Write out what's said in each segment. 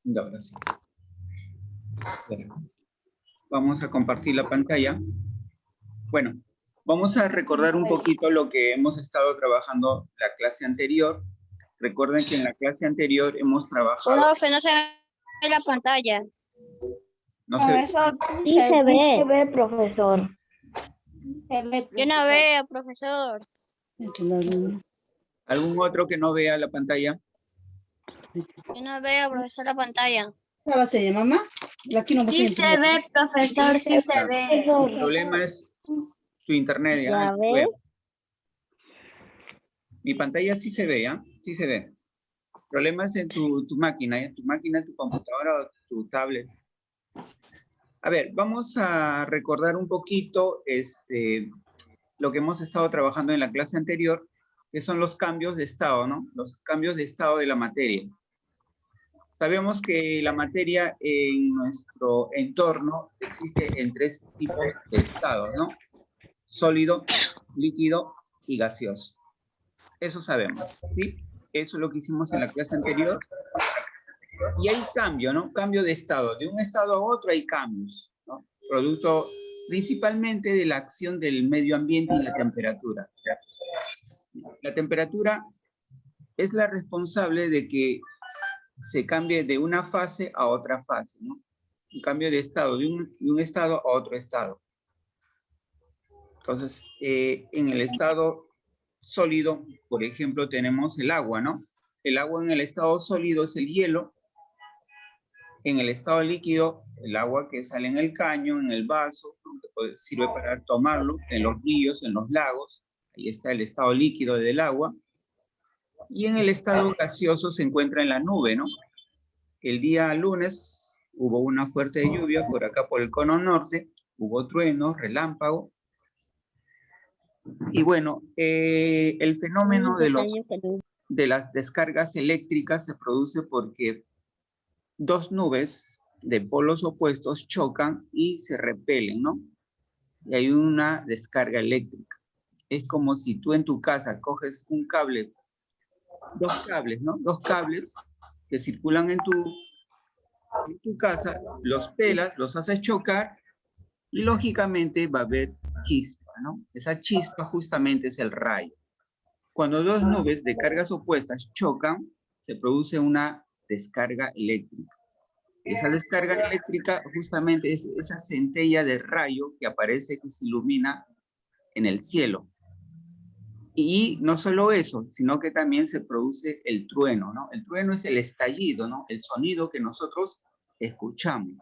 Ya, ahora sí. Espera. Vamos a compartir la pantalla. Bueno, vamos a recordar un poquito lo que hemos estado trabajando la clase anterior. Recuerden que en la clase anterior hemos trabajado... Profe, no se ve la pantalla. No se ve. Sí se ve. Se ve, profesor. Yo no veo, profesor. ¿Algún otro que no vea la pantalla? Yo no veo, profesor, la pantalla. ¿Qué va a ser, mamá? Aquí no Sí se ve, profesor, sí se ve. El problema es tu internet. Ya tu ves. web. Mi pantalla sí se ve, ¿ah? Sí se ve. El problema es en tu máquina, ¿eh? Tu máquina, tu computadora o tu tablet. A ver, vamos a recordar un poquito lo que hemos estado trabajando en la clase anterior, que son los cambios de estado, ¿no? Los cambios de estado de la materia. Sabemos que la materia en nuestro entorno existe en 3 tipos de estados, ¿no? Sólido, líquido y gaseoso. Eso sabemos, ¿sí? Eso es lo que hicimos en la clase anterior. Y hay cambio, ¿no? Cambio de estado. De un estado a otro hay cambios, ¿no? Producto principalmente de la acción del medio ambiente y la temperatura. La temperatura es la responsable de que se cambie de una fase a otra fase, ¿no? Un cambio de estado, de un estado a otro estado. Entonces, en el estado sólido, por ejemplo, tenemos el agua, ¿no? El agua en el estado sólido es el hielo. En el estado líquido, el agua que sale en el caño, en el vaso, que sirve para tomarlo, en los ríos, en los lagos. Ahí está el estado líquido del agua. Y en el estado gaseoso se encuentra en la nube, ¿no? El día lunes hubo una fuerte lluvia por acá por el cono norte, hubo truenos, relámpago. Y bueno, el fenómeno de las descargas eléctricas se produce porque dos nubes de polos opuestos chocan y se repelen, ¿no? Y hay una descarga eléctrica. Es como si tú en tu casa coges un cable, dos cables, ¿no? Dos cables que circulan en tu casa, los pelas, los haces chocar y lógicamente va a haber chispa, ¿no? Esa chispa justamente es el rayo. Cuando dos nubes de cargas opuestas chocan, se produce una descarga eléctrica. Esa descarga eléctrica justamente es esa centella de rayo que aparece, que se ilumina en el cielo. Y no solo eso, sino que también se produce el trueno, ¿no? El trueno es el estallido, ¿no? El sonido que nosotros escuchamos.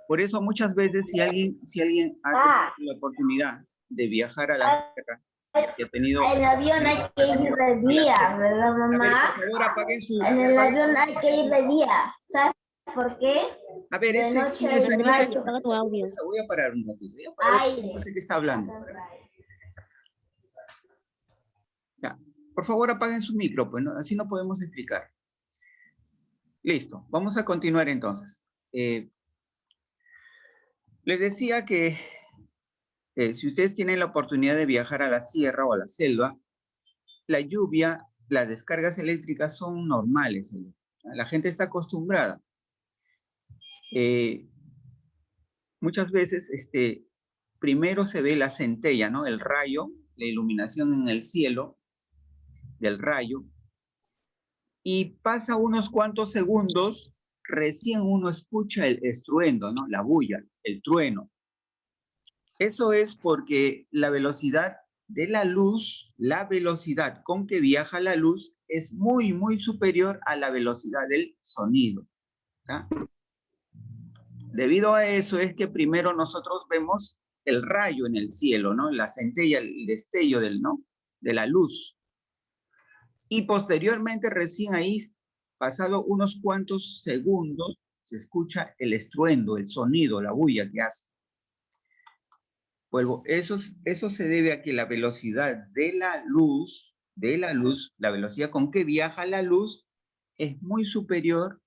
Por eso muchas veces si alguien ha tenido la oportunidad de viajar a la sierra, y ha tenido... En el avión hay que ir de día, ¿verdad, mamá? A ver, por favor, apaguen su... En el avión hay que ir de día. ¿Sabes por qué? A ver, De noche hay rayos. Voy a parar un ratito. No sé qué está hablando. Ya. Por favor, apaguen su micro, pues, ¿no? Así no podemos explicar. Listo, vamos a continuar entonces. Les decía que si ustedes tienen la oportunidad de viajar a la sierra o a la selva, la lluvia, las descargas eléctricas son normales. La gente está acostumbrada. Muchas veces, primero se ve la centella, ¿no? El rayo, la iluminación en el cielo del rayo, y pasa unos cuantos segundos, recién uno escucha el estruendo, ¿no? La bulla, el trueno. Eso es porque la velocidad de la luz, la velocidad con que viaja la luz es muy, muy superior a la velocidad del sonido. ¿Ah? Debido a eso es que primero nosotros vemos el rayo en el cielo, ¿no? La centella, el destello de la luz. Y posteriormente, recién ahí, pasado unos cuantos segundos, se escucha el estruendo, el sonido, la bulla que hace. Vuelvo, eso se debe a que la velocidad de la luz, la velocidad con que viaja la luz, es muy superior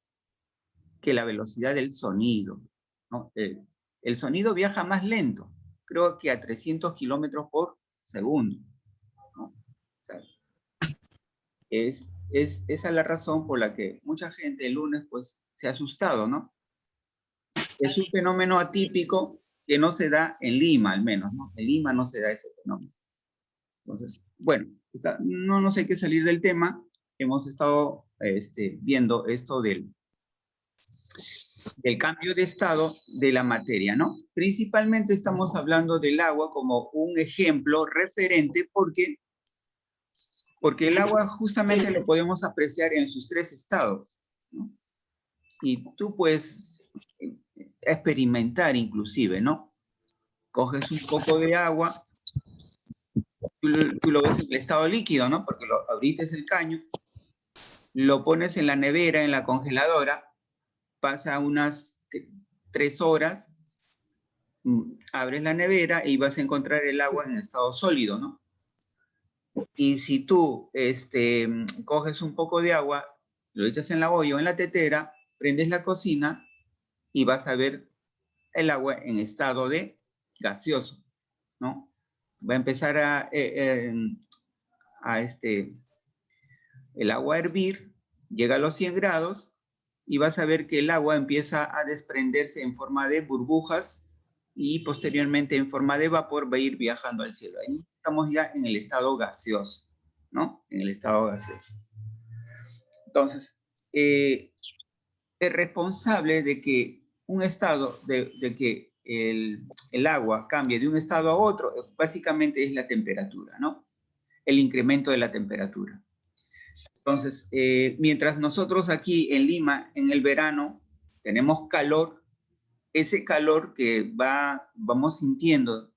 que la velocidad del sonido, ¿no? El sonido viaja más lento, creo que a 300 kilómetros por segundo, ¿no? O sea, es esa la razón por la que mucha gente el lunes pues se ha asustado, ¿no? Es un fenómeno atípico que no se da en Lima, al menos, ¿no? En Lima no se da ese fenómeno. Entonces, bueno, no nos hay que salir del tema. Hemos estado viendo esto del cambio de estado de la materia, ¿no? Principalmente estamos hablando del agua como un ejemplo referente porque el agua justamente lo podemos apreciar en sus tres estados, ¿no? Y tú puedes experimentar inclusive, ¿no? Coges un poco de agua, tú lo ves en el estado líquido, ¿no? Porque ahorita es el caño, lo pones en la nevera, en la congeladora, pasa unas 3 horas, abres la nevera y vas a encontrar el agua en estado sólido, ¿no? Y si tú coges un poco de agua, lo echas en la olla o en la tetera, prendes la cocina y vas a ver el agua en estado de gaseoso, ¿no? Va a empezar el agua a hervir, llega a los 100 grados y vas a ver que el agua empieza a desprenderse en forma de burbujas y posteriormente en forma de vapor va a ir viajando al cielo. Ahí estamos ya en el estado gaseoso, ¿no? En el estado gaseoso. Entonces, el responsable de que un estado, de que el agua cambie de un estado a otro, básicamente es la temperatura, ¿no? El incremento de la temperatura. Entonces, mientras nosotros aquí en Lima, en el verano, tenemos calor, ese calor que vamos sintiendo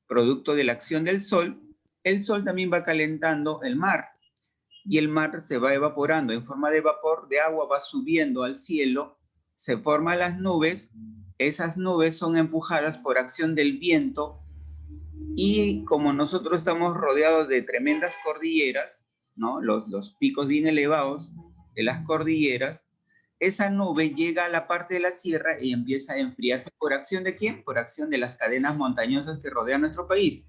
producto de la acción del sol, el sol también va calentando el mar y el mar se va evaporando en forma de vapor de agua, va subiendo al cielo, se forman las nubes, esas nubes son empujadas por acción del viento y como nosotros estamos rodeados de tremendas cordilleras, ¿no? Los picos bien elevados de las cordilleras, esa nube llega a la parte de la sierra y empieza a enfriarse. ¿Por acción de quién? Por acción de las cadenas montañosas que rodean nuestro país.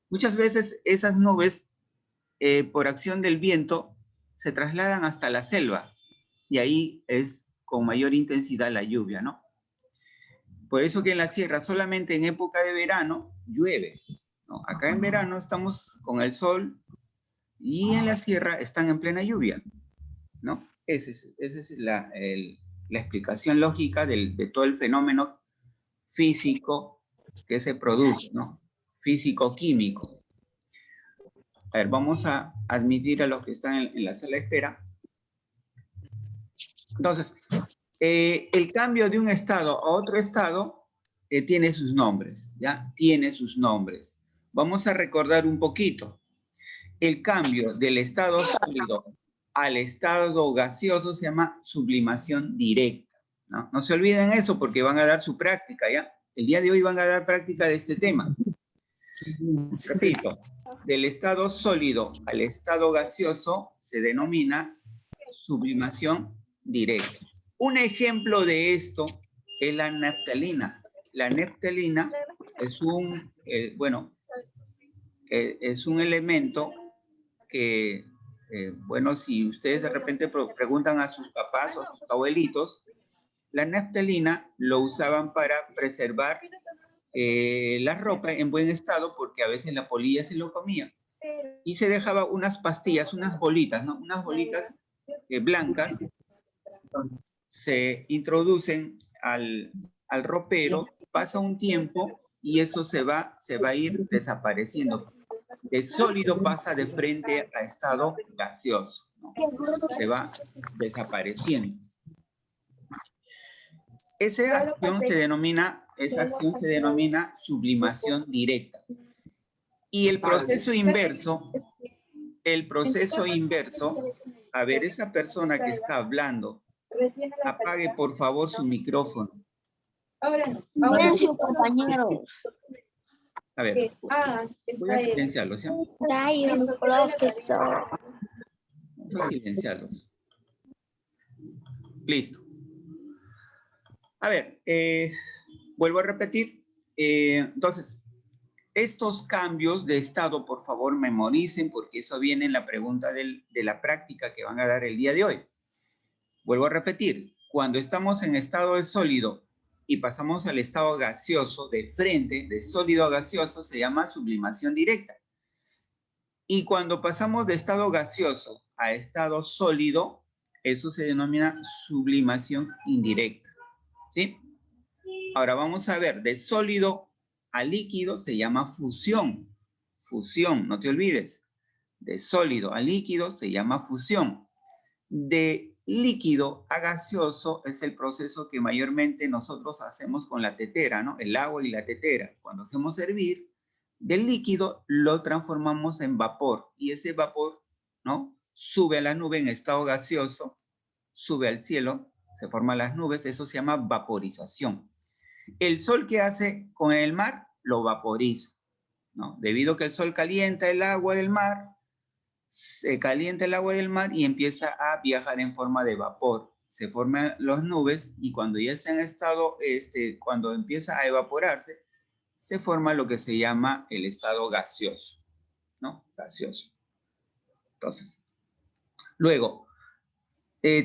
Muchas veces esas nubes, por acción del viento, se trasladan hasta la selva y ahí es con mayor intensidad la lluvia, ¿no? Por eso que en la sierra solamente en época de verano llueve, ¿no? Acá en verano estamos con el sol y en la sierra están en plena lluvia, ¿no? Esa es la explicación lógica de todo el fenómeno físico que se produce, ¿no? Físico-químico. A ver, vamos a admitir a los que están en la sala de espera. Entonces, el cambio de un estado a otro estado tiene sus nombres, ¿ya? Tiene sus nombres. Vamos a recordar un poquito. El cambio del estado sólido al estado gaseoso se llama sublimación directa, ¿no? No se olviden eso porque van a dar su práctica, ¿ya? El día de hoy van a dar práctica de este tema. Repito, del estado sólido al estado gaseoso se denomina sublimación directa. Un ejemplo de esto es la naftalina. La naftalina es es un elemento que, si ustedes de repente preguntan a sus papás o a sus abuelitos, la naftalina lo usaban para preservar la ropa en buen estado porque a veces la polilla se lo comía. Y se dejaba unas pastillas, unas bolitas, ¿no? Unas bolitas blancas, se introducen al ropero, pasa un tiempo y eso se va a ir desapareciendo. De sólido pasa de frente a estado gaseoso, ¿no? Se va desapareciendo. Esa acción se denomina sublimación directa. Y el proceso inverso, a ver, esa persona que está hablando, apague por favor su micrófono. Silencio, compañero. A ver, voy a silenciarlos, ¿ya? Profesor. Vamos a silenciarlos. Listo. A ver, vuelvo a repetir. Entonces, estos cambios de estado, por favor, memoricen, porque eso viene en la pregunta de la práctica que van a dar el día de hoy. Vuelvo a repetir, cuando estamos en estado de sólido y pasamos al estado gaseoso, de frente, de sólido a gaseoso, se llama sublimación directa. Y cuando pasamos de estado gaseoso a estado sólido, eso se denomina sublimación indirecta. ¿Sí? Ahora vamos a ver, de sólido a líquido se llama fusión. Fusión, no te olvides. De sólido a líquido se llama fusión. De líquido a gaseoso es el proceso que mayormente nosotros hacemos con la tetera, ¿no? El agua y la tetera. Cuando hacemos hervir, del líquido lo transformamos en vapor. Y ese vapor, ¿no? Sube a la nube en estado gaseoso, sube al cielo, se forman las nubes, eso se llama vaporización. El sol, ¿qué hace con el mar? Lo vaporiza, ¿no? Debido a que el sol calienta el agua del mar, se calienta el agua del mar y empieza a viajar en forma de vapor. Se forman las nubes y cuando ya está en estado, cuando empieza a evaporarse, se forma lo que se llama el estado gaseoso, ¿no? Gaseoso. Entonces, luego,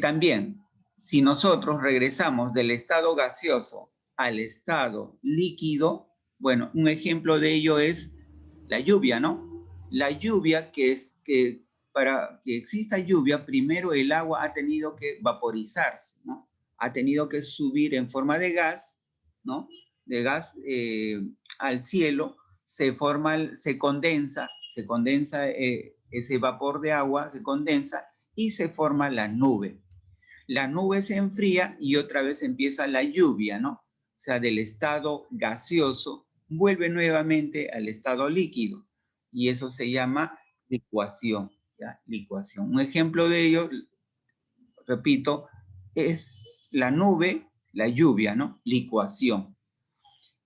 también, si nosotros regresamos del estado gaseoso al estado líquido, bueno, un ejemplo de ello es la lluvia, ¿no? La lluvia, que para que exista lluvia, primero el agua ha tenido que vaporizarse, ¿no? Ha tenido que subir en forma de gas, ¿no? De gas al cielo, se condensa ese vapor de agua, se condensa y se forma la nube. La nube se enfría y otra vez empieza la lluvia, ¿no? O sea, del estado gaseoso vuelve nuevamente al estado líquido y eso se llama licuación, ¿ya? Licuación. Un ejemplo de ello, repito, es la nube, la lluvia, ¿no? Licuación.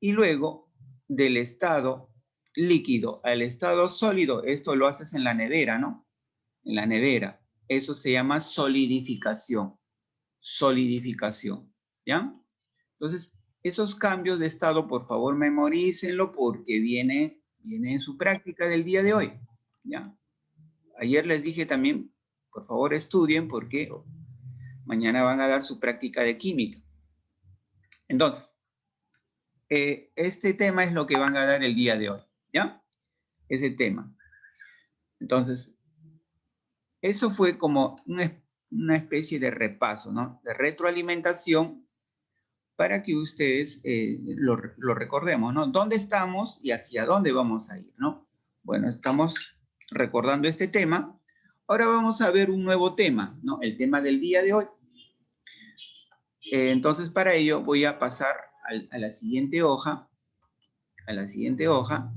Y luego, del estado líquido al estado sólido, esto lo haces en la nevera, ¿no? En la nevera. Eso se llama solidificación. Solidificación, ¿ya? Entonces, esos cambios de estado, por favor, memorícenlo porque viene en su práctica del día de hoy, ¿ya? Ayer les dije también, por favor, estudien porque mañana van a dar su práctica de química. Entonces, este tema es lo que van a dar el día de hoy, ¿ya? Ese tema. Entonces, eso fue como una especie de repaso, ¿no? De retroalimentación para que ustedes lo recordemos, ¿no? ¿Dónde estamos y hacia dónde vamos a ir, ¿no? Bueno, estamos recordando este tema. Ahora vamos a ver un nuevo tema, ¿no? El tema del día de hoy. Entonces, para ello voy a pasar a la siguiente hoja. A la siguiente hoja.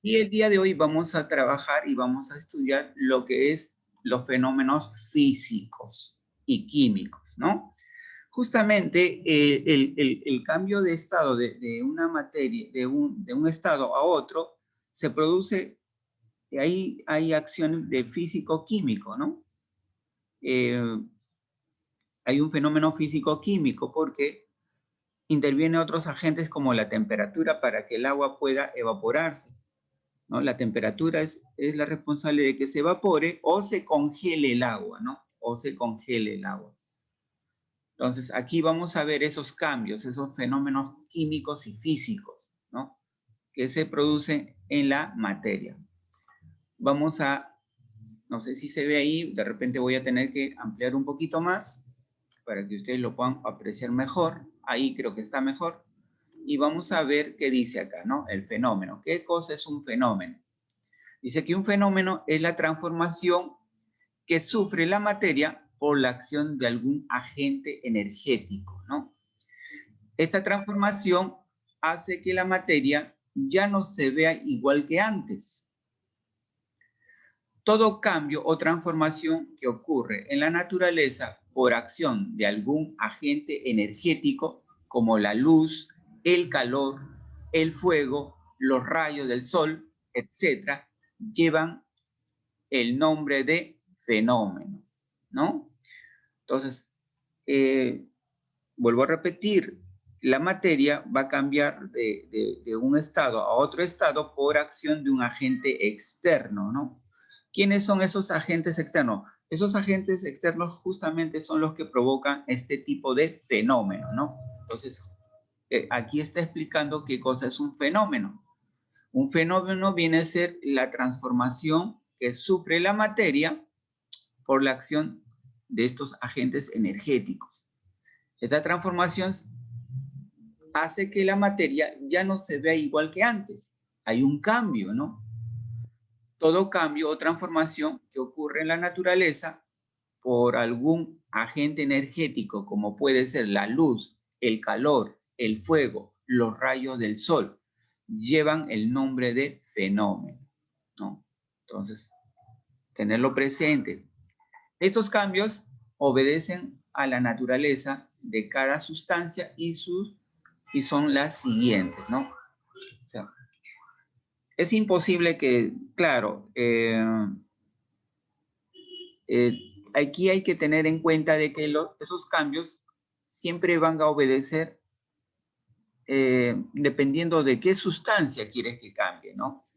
Y el día de hoy vamos a trabajar y vamos a estudiar lo que es los fenómenos físicos y químicos, ¿no? Justamente el cambio de estado de una materia, de un estado a otro, se produce, ahí hay acciones de físico-químico, ¿no? Hay un fenómeno físico-químico porque intervienen otros agentes como la temperatura para que el agua pueda evaporarse, ¿no? La temperatura es la responsable de que se evapore o se congele el agua, ¿no? O se congele el agua. Entonces, aquí vamos a ver esos cambios, esos fenómenos químicos y físicos, ¿no? Que se producen en la materia. Vamos a, no sé si se ve ahí, de repente voy a tener que ampliar un poquito más para que ustedes lo puedan apreciar mejor. Ahí creo que está mejor. Y vamos a ver qué dice acá, ¿no? El fenómeno. ¿Qué cosa es un fenómeno? Dice que un fenómeno es la transformación que sufre la materia por la acción de algún agente energético, ¿no? Esta transformación hace que la materia ya no se vea igual que antes. Todo cambio o transformación que ocurre en la naturaleza por acción de algún agente energético, como la luz, el calor, el fuego, los rayos del sol, etc., llevan el nombre de fenómeno, ¿no? Entonces, vuelvo a repetir, la materia va a cambiar de un estado a otro estado por acción de un agente externo, ¿no? ¿Quiénes son esos agentes externos? Esos agentes externos justamente son los que provocan este tipo de fenómeno, ¿no? Entonces, aquí está explicando qué cosa es un fenómeno. Un fenómeno viene a ser la transformación que sufre la materia por la acción de estos agentes energéticos. Esta transformación hace que la materia ya no se vea igual que antes. Hay un cambio, ¿no? Todo cambio o transformación que ocurre en la naturaleza por algún agente energético, como puede ser la luz, el calor, el fuego, los rayos del sol, llevan el nombre de fenómeno, ¿no? Entonces, tenerlo presente. Estos cambios obedecen a la naturaleza de cada sustancia y son las siguientes, ¿no? O sea, es imposible que, claro, aquí hay que tener en cuenta de que esos cambios siempre van a obedecer dependiendo de qué sustancia quieres que cambie, ¿no?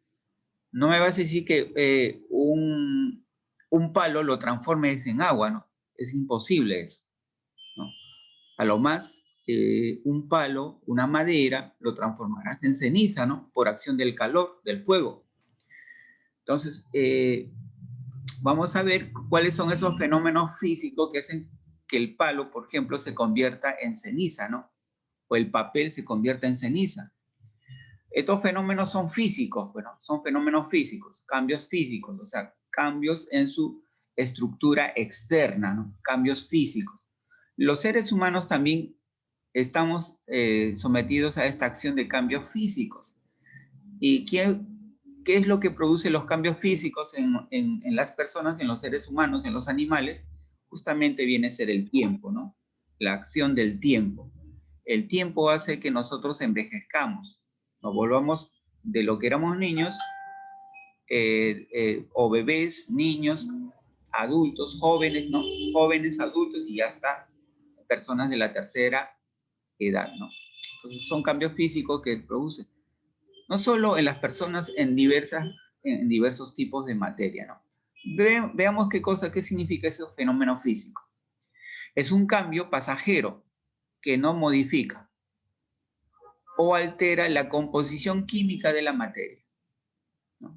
No me vas a decir que un palo lo transformes en agua, ¿no? Es imposible eso, ¿no? A lo más, un palo, una madera, lo transformarás en ceniza, ¿no? Por acción del calor, del fuego. Entonces, vamos a ver cuáles son esos fenómenos físicos que hacen que el palo, por ejemplo, se convierta en ceniza, ¿no? O el papel se convierta en ceniza. Estos fenómenos son físicos, bueno, son fenómenos físicos, cambios físicos, o sea, cambios en su estructura externa, ¿no? Cambios físicos. Los seres humanos también estamos sometidos a esta acción de cambios físicos. ¿Y qué es lo que produce los cambios físicos en las personas, en los seres humanos, en los animales? Justamente viene a ser el tiempo, ¿no? La acción del tiempo. El tiempo hace que nosotros envejezcamos, nos volvamos de lo que éramos niños, o bebés, niños, adultos, jóvenes, ¿no? Jóvenes, adultos y hasta personas de la tercera edad, ¿no? Entonces son cambios físicos que producen, no solo en las personas, en diversos tipos de materia, ¿no? Veamos qué significa ese fenómeno físico. Es un cambio pasajero que no modifica o altera la composición química de la materia, ¿no?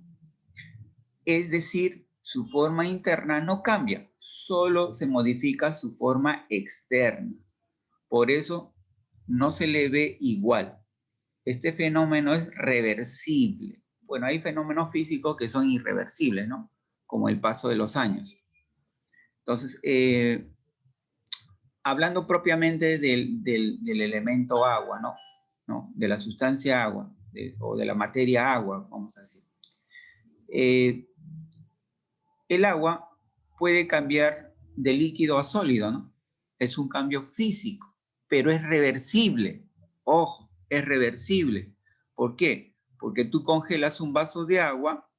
Es decir, su forma interna no cambia, solo se modifica su forma externa. Por eso no se le ve igual. Este fenómeno es reversible. Bueno, hay fenómenos físicos que son irreversibles, ¿no? Como el paso de los años. Entonces, hablando propiamente del elemento agua, ¿no? De la sustancia agua, o de la materia agua, vamos a decir. El agua puede cambiar de líquido a sólido, ¿no? Es un cambio físico, pero es reversible. Ojo, es reversible. ¿Por qué? Porque tú congelas un vaso de agua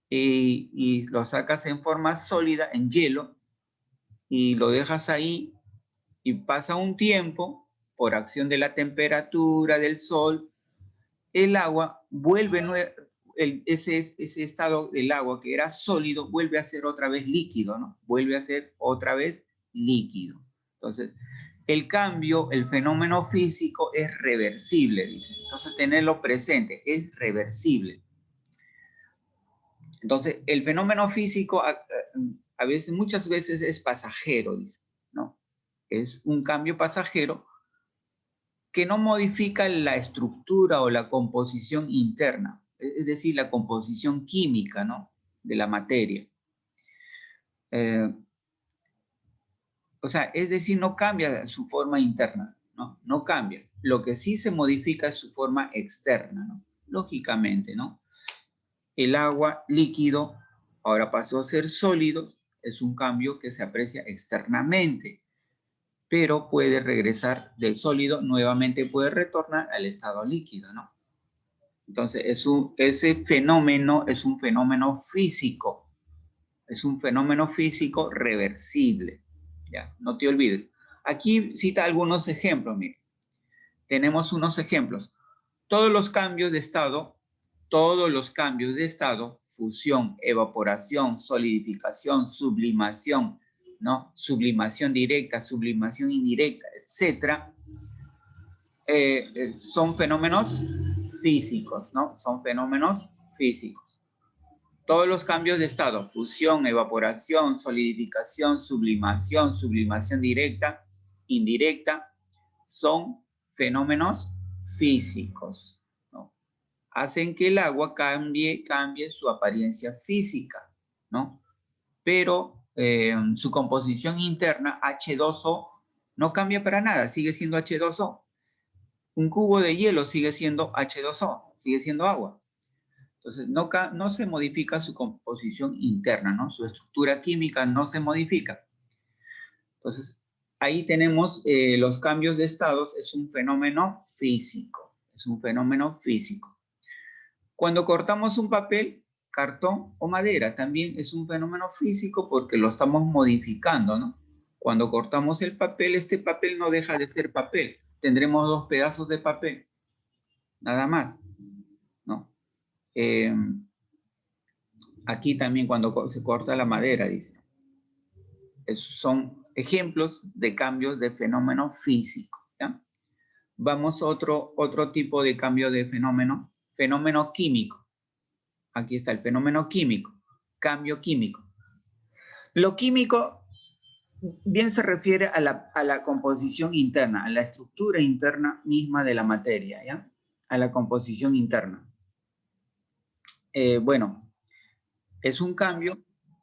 y lo sacas en forma sólida, en hielo, y lo dejas ahí y pasa un tiempo, por acción de la temperatura, del sol, el agua vuelve, ese estado del agua que era sólido, vuelve a ser otra vez líquido, ¿no? Vuelve a ser otra vez líquido. Entonces, el cambio, el fenómeno físico es reversible, dice. Entonces, tenerlo presente, es reversible. Entonces, el fenómeno físico a veces, muchas veces es pasajero, dice, ¿no? Es un cambio pasajero que no modifica la estructura o la composición interna, es decir, la composición química, ¿no? De la materia. O sea, es decir, no cambia su forma interna, ¿no? No cambia. Lo que sí se modifica es su forma externa, ¿no? Lógicamente, ¿no? El agua líquido ahora pasó a ser sólido, es un cambio que se aprecia externamente, pero puede regresar del sólido, nuevamente puede retornar al estado líquido, ¿no? Entonces, ese fenómeno es un fenómeno físico, es un fenómeno físico reversible, ¿ya? No te olvides. Aquí cita algunos ejemplos, mire. tenemos unos ejemplos. Todos los cambios de estado, fusión, evaporación, solidificación, sublimación, ¿no? Sublimación directa, sublimación indirecta, etcétera, son fenómenos físicos, ¿no? Son fenómenos físicos. Todos los cambios de estado, fusión, evaporación, solidificación, sublimación, sublimación directa, indirecta, son fenómenos físicos, ¿no? Hacen que el agua cambie su apariencia física, ¿no? Pero su composición interna, H2O, no cambia para nada, sigue siendo H2O. Un cubo de hielo sigue siendo H2O, sigue siendo agua. Entonces, no se modifica su composición interna, ¿no? Su estructura química no se modifica. Entonces, ahí tenemos los cambios de estados, es un fenómeno físico, es un fenómeno físico. Cuando cortamos un papel, cartón o madera, también es un fenómeno físico porque lo estamos modificando, ¿no? Cuando cortamos el papel, este papel no deja de ser papel. Tendremos 2 pedazos de papel, nada más, ¿no? Aquí también cuando se corta la madera, dice. Son ejemplos de cambios de fenómeno físico, ¿ya? Vamos a otro tipo de cambio de fenómeno químico. Aquí está el fenómeno químico, cambio químico. Lo químico bien se refiere a la composición interna, a la estructura interna misma de la materia, ¿ya? A la composición interna. Bueno, es un cambio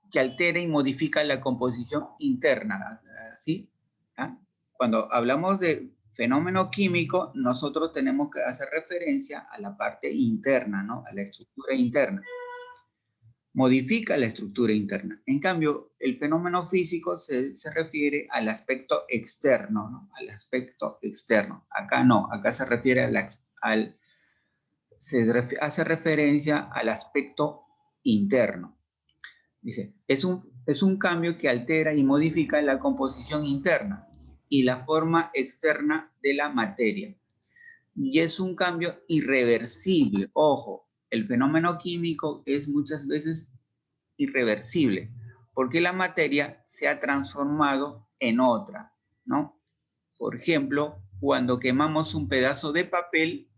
que altera y modifica la composición interna, ¿sí? ¿Ah? Cuando hablamos de fenómeno químico, nosotros tenemos que hacer referencia a la parte interna, ¿no? A la estructura interna. Modifica la estructura interna. En cambio, el fenómeno físico se refiere al aspecto externo, ¿no? Al aspecto externo. Acá no, acá se refiere hace referencia al aspecto interno. Dice, es un cambio que altera y modifica la composición interna y la forma externa de la materia. Y es un cambio irreversible. Ojo, el fenómeno químico es muchas veces irreversible, porque la materia se ha transformado en otra, ¿no? Por ejemplo, cuando quemamos un pedazo de papel,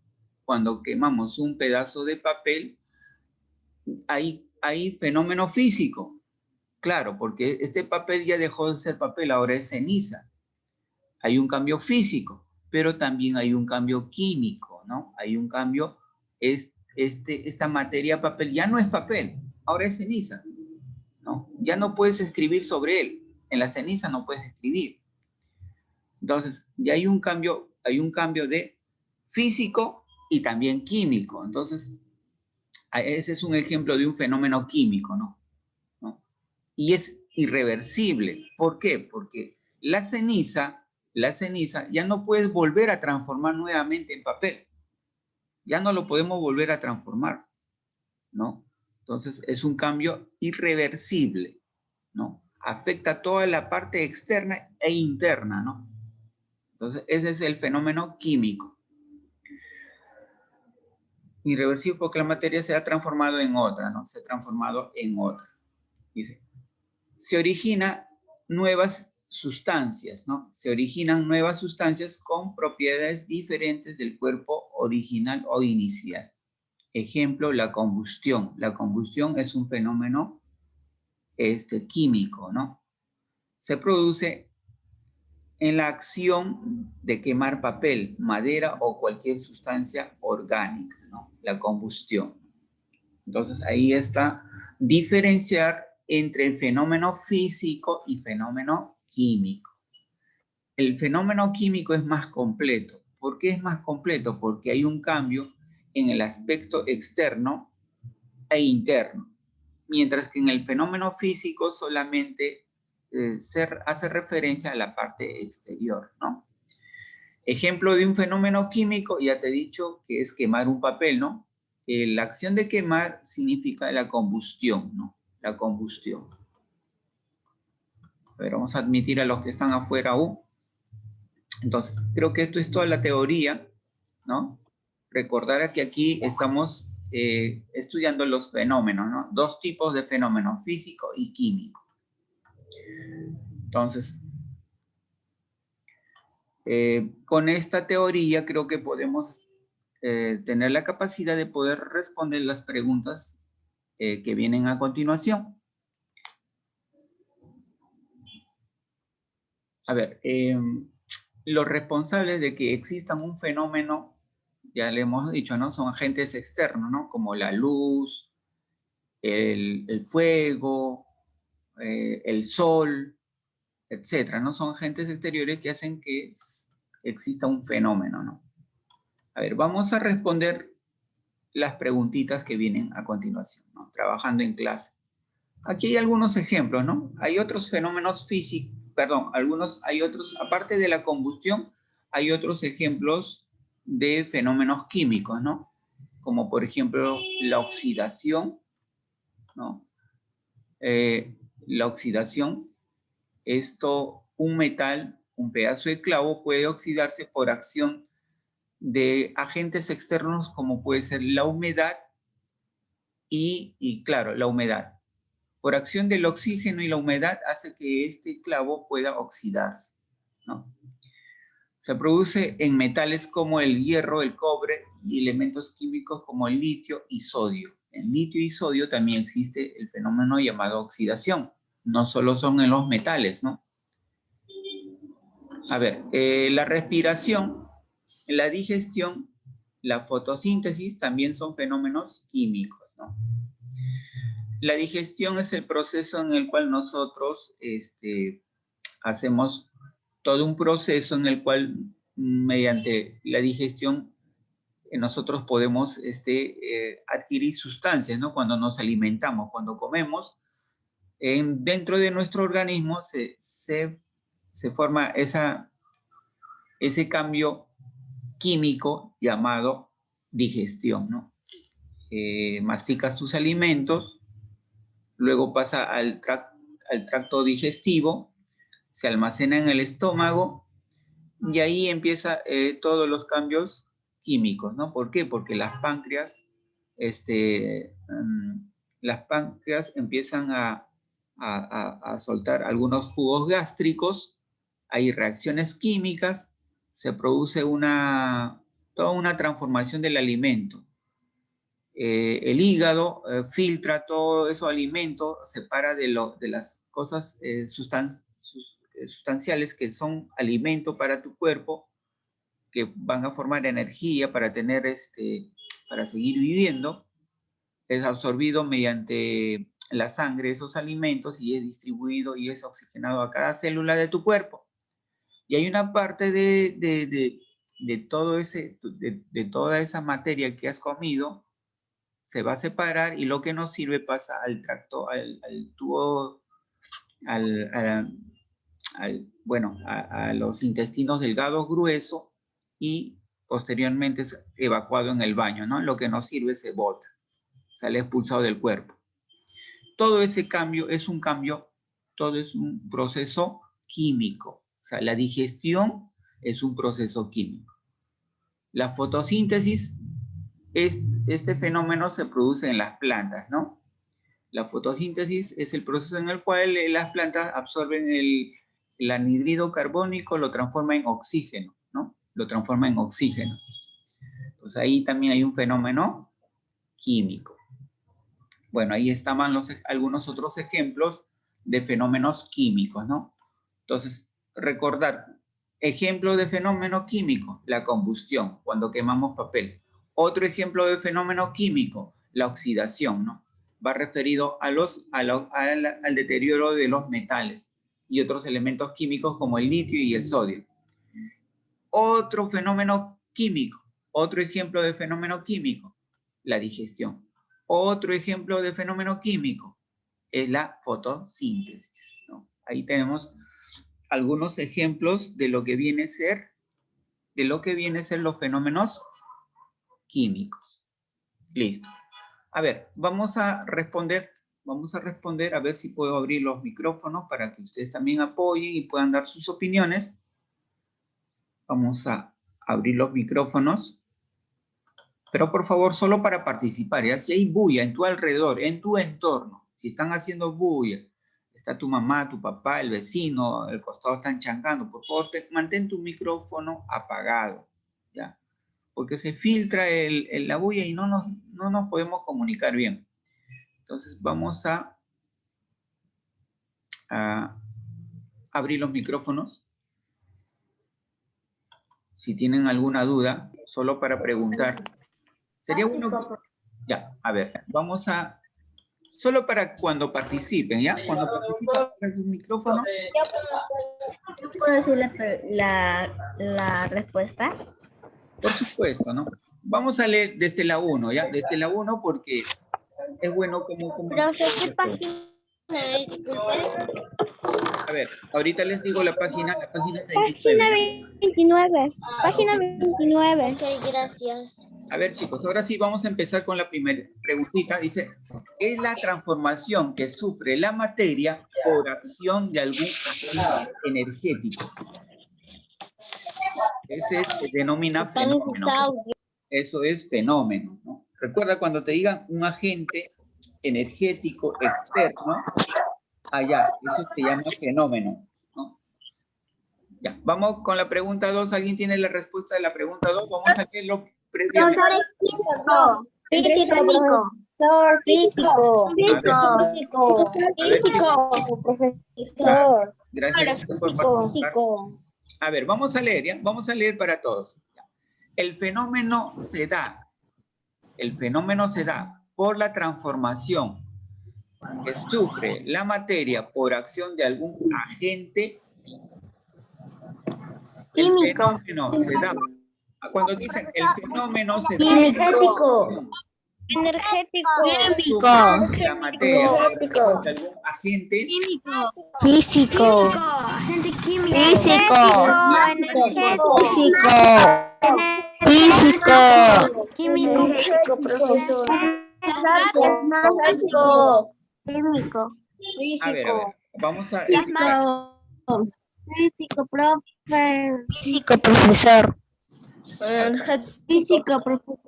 hay fenómeno físico. Claro, porque este papel ya dejó de ser papel, ahora es ceniza. Hay un cambio físico, pero también hay un cambio químico, ¿no? Hay un cambio, esta materia papel ya no es papel, ahora es ceniza, ¿no? Ya no puedes escribir sobre él, en la ceniza no puedes escribir. Entonces, ya hay un cambio de físico y también químico. Entonces, ese es un ejemplo de un fenómeno químico, ¿no? Y es irreversible. ¿Por qué? Porque la ceniza ya no puedes volver a transformar nuevamente en papel. Ya no lo podemos volver a transformar, ¿no? Entonces, es un cambio irreversible, ¿no? Afecta toda la parte externa e interna, ¿no? Entonces, ese es el fenómeno químico. Irreversible porque la materia se ha transformado en otra, ¿no? Se ha transformado en otra. Dice, se originan nuevas sustancias, ¿no? Se originan nuevas sustancias con propiedades diferentes del cuerpo original o inicial. Ejemplo, la combustión. La combustión es un fenómeno químico, ¿no? Se produce en la acción de quemar papel, madera o cualquier sustancia orgánica, ¿no? La combustión. Entonces, ahí está diferenciar entre el fenómeno físico y fenómeno químico. El fenómeno químico es más completo. ¿Por qué es más completo? Porque hay un cambio en el aspecto externo e interno. Mientras que en el fenómeno físico solamente se hace referencia a la parte exterior, ¿no? Ejemplo de un fenómeno químico, ya te he dicho que es quemar un papel, ¿no? La acción de quemar significa la combustión, ¿no? La combustión. A ver, vamos a admitir a los que están afuera aún. Entonces, creo que esto es toda la teoría ¿no? Recordar que aquí estamos estudiando los fenómenos, ¿no? Dos tipos de fenómenos, físico y químico. Entonces, con esta teoría creo que podemos tener la capacidad de poder responder las preguntas que vienen a continuación. A ver, los responsables de que exista un fenómeno, ya le hemos dicho, ¿no? Son agentes externos, ¿no? Como la luz, el fuego, el sol, etcétera, ¿no? Son agentes exteriores que hacen que exista un fenómeno, ¿no? A ver, vamos a responder las preguntitas que vienen a continuación, ¿no? Trabajando en clase. Aquí hay algunos ejemplos, ¿no? Hay otros fenómenos físicos, perdón, hay otros, aparte de la combustión, hay otros ejemplos de fenómenos químicos, ¿no? Como por ejemplo la oxidación, ¿no? La oxidación, un metal, un pedazo de clavo puede oxidarse por acción de agentes externos como puede ser la humedad y claro, la humedad. Por acción del oxígeno y la humedad hace que este clavo pueda oxidarse, ¿no? Se produce en metales como el hierro, el cobre y elementos químicos como el litio y sodio. En litio y sodio también existe el fenómeno llamado oxidación. No solo son en los metales, ¿no? A ver, la respiración, la digestión, la fotosíntesis también son fenómenos químicos, ¿no? La digestión es el proceso en el cual nosotros hacemos todo un proceso en el cual mediante la digestión nosotros podemos adquirir sustancias, ¿no? Cuando nos alimentamos, cuando comemos, dentro de nuestro organismo se forma ese cambio químico llamado digestión, ¿no? Masticas tus alimentos, luego pasa al tracto digestivo, se almacena en el estómago y ahí empieza todos los cambios químicos, ¿no? ¿Por qué? Porque las páncreas empiezan a soltar algunos jugos gástricos, hay reacciones químicas, se produce toda una transformación del alimento. El hígado filtra todo esos alimentos, separa de las cosas sustanciales que son alimento para tu cuerpo, que van a formar energía para para seguir viviendo. Es absorbido mediante la sangre esos alimentos y es distribuido y es oxigenado a cada célula de tu cuerpo. Y hay una parte de toda esa materia que has comido, se va a separar y lo que nos sirve pasa al tracto, al tubo, a los intestinos delgados gruesos y posteriormente es evacuado en el baño, ¿no? Lo que nos sirve se bota, sale expulsado del cuerpo. Todo ese cambio es un cambio, todo es un proceso químico. O sea, la digestión es un proceso químico. La fotosíntesis, este fenómeno se produce en las plantas, ¿no? La fotosíntesis es el proceso en el cual las plantas absorben el anhídrido carbónico, lo transforma en oxígeno, ¿no? Lo transforma en oxígeno. Pues ahí también hay un fenómeno químico. Bueno, ahí estaban algunos otros ejemplos de fenómenos químicos, ¿no? Entonces, recordar, ejemplo de fenómeno químico, la combustión, cuando quemamos papel. Otro ejemplo de fenómeno químico, la oxidación, ¿no? Va referido al deterioro de los metales y otros elementos químicos como el litio y el sodio. Otro fenómeno químico, otro ejemplo de fenómeno químico, la digestión. Otro ejemplo de fenómeno químico es la fotosíntesis, ¿no? Ahí tenemos algunos ejemplos de lo que viene a ser, los fenómenos químicos. Listo. A ver, vamos a responder, a ver si puedo abrir los micrófonos para que ustedes también apoyen y puedan dar sus opiniones. Vamos a abrir los micrófonos. Pero por favor, solo para participar, ¿ya? Si hay bulla en tu alrededor, en tu entorno, si están haciendo bulla, está tu mamá, tu papá, el vecino, el costado están chancando, por favor, mantén tu micrófono apagado, ¿ya? Porque se filtra la bulla y no nos podemos comunicar bien. Entonces vamos a abrir los micrófonos. Si tienen alguna duda, solo para preguntar. Sería bueno. Ya, a ver, vamos a. Solo para cuando participen, ¿ya? Cuando participan con su micrófono. ¿Yo puedo decir la respuesta? Por supuesto, ¿no? Vamos a leer desde la 1, ¿ya? Desde la 1 porque es bueno como... Profe, ¿qué página es? Disculpe. A ver, ahorita les digo la página 29. Página 29. Página 29. Ok, gracias. A ver, chicos, ahora sí vamos a empezar con la primera preguntita. Dice, ¿es la transformación que sufre la materia por acción de algún agente energético? Ese se denomina fenómeno. Eso es fenómeno, ¿no? Recuerda cuando te digan un agente energético externo, allá, eso se llama fenómeno, ¿no? Ya, vamos con la pregunta 2. ¿Alguien tiene la respuesta de la pregunta 2? Vamos a verlo previamente. Físico. Profesor. Gracias por participar. A ver, vamos a leer, ¿ya? Vamos a leer para todos. El fenómeno se da por la transformación que sufre la materia por acción de algún agente. El fenómeno se da. Cuando dicen el fenómeno se da. Energético. La materia por acción de algún agente. Físico. Agente químico. Químico, profesor. Químico. A ver, vamos a explicar. Físico, profe. Físico, profesor. Físico, profesor.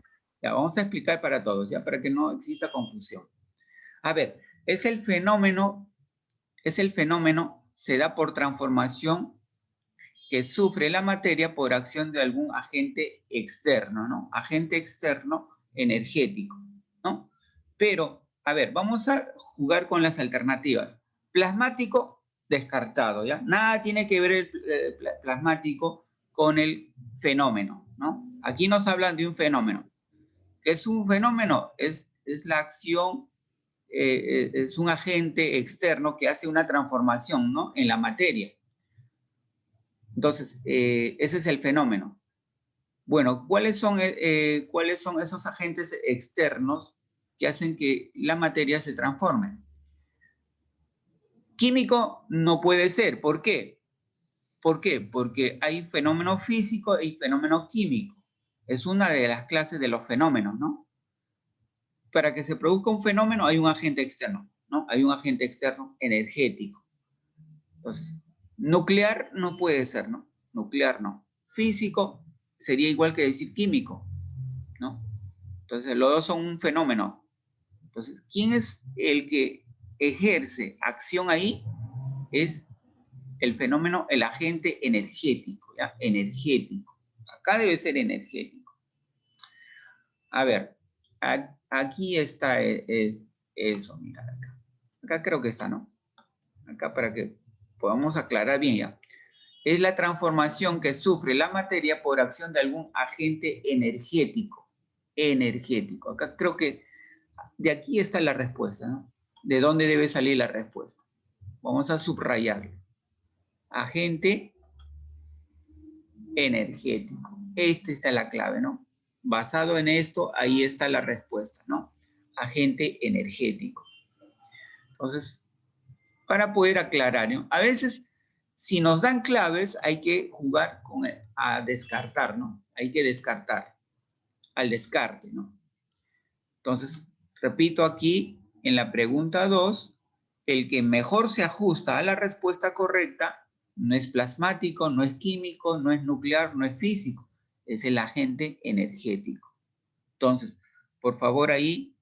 Ya, vamos a explicar para todos, ya, para que no exista confusión. A ver, es el fenómeno, se da por transformación que sufre la materia por acción de algún agente externo, ¿no? Agente externo energético, ¿no? Pero, a ver, vamos a jugar con las alternativas. Plasmático, descartado, ¿ya? Nada tiene que ver el plasmático con el fenómeno, ¿no? Aquí nos hablan de un fenómeno. ¿Qué es un fenómeno? Es la acción, es un agente externo que hace una transformación, ¿no? En la materia. Entonces, ese es el fenómeno. Bueno, ¿cuáles son esos agentes externos que hacen que la materia se transforme? Químico no puede ser. ¿Por qué? ¿Por qué? Porque hay fenómeno físico y fenómeno químico. Es una de las clases de los fenómenos, ¿no? Para que se produzca un fenómeno hay un agente externo, ¿no? Hay un agente externo energético. Entonces, nuclear no puede ser, ¿no? Nuclear no. Físico sería igual que decir químico, ¿no? Entonces, los dos son un fenómeno. Entonces, ¿quién es el que ejerce acción ahí? Es el fenómeno, el agente energético, ¿ya? Energético. Acá debe ser energético. A ver, aquí está eso, mira acá. Acá creo que está, ¿no? Acá para que podamos aclarar bien ya. Es la transformación que sufre la materia por acción de algún agente energético. Energético. Acá creo que de aquí está la respuesta, ¿no? ¿De dónde debe salir la respuesta? Vamos a subrayarlo. Agente energético. Esta está la clave, ¿no? Basado en esto, ahí está la respuesta, ¿no? Agente energético. Entonces, para poder aclarar, ¿no? A veces, si nos dan claves, hay que jugar a descartar, ¿no? Hay que descartar, al descarte, ¿no? Entonces, repito aquí, en la pregunta 2, el que mejor se ajusta a la respuesta correcta no es plasmático, no es químico, no es nuclear, no es físico, es el agente energético. Entonces, por favor ahí,